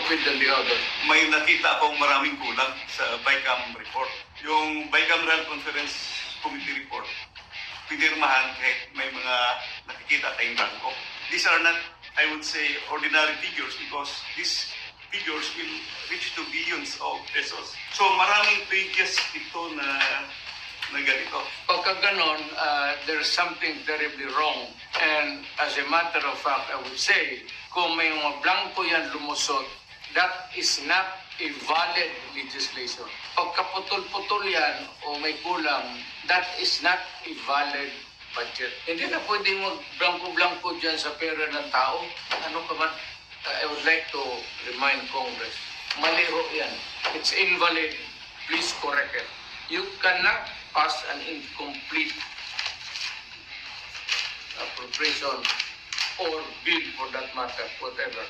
stupid than the other. May nakita akong maraming kulang sa BICAM report. Yung Bicameral Conference Committee report, pinirmahan kahit may mga nakikita tayong bangko. These are not, I would say, ordinary figures because these figures will reach to billions of pesos. So maraming pages ito na ganito. Pagka ganon, there's something terribly wrong. And as a matter of fact, I would say, kung may mga blanco yan lumusot, that is not a valid legislation. Pagkaputol-putol yan o may kulang, that is not a valid budget. Hindi na pwedeng mag-blanco-blanco dyan sa pera ng tao. Ano ka man? I would like to remind Congress, mali ho yan. It's invalid. Please correct it. You cannot pass an incomplete appropriation or bill for that matter, whatever.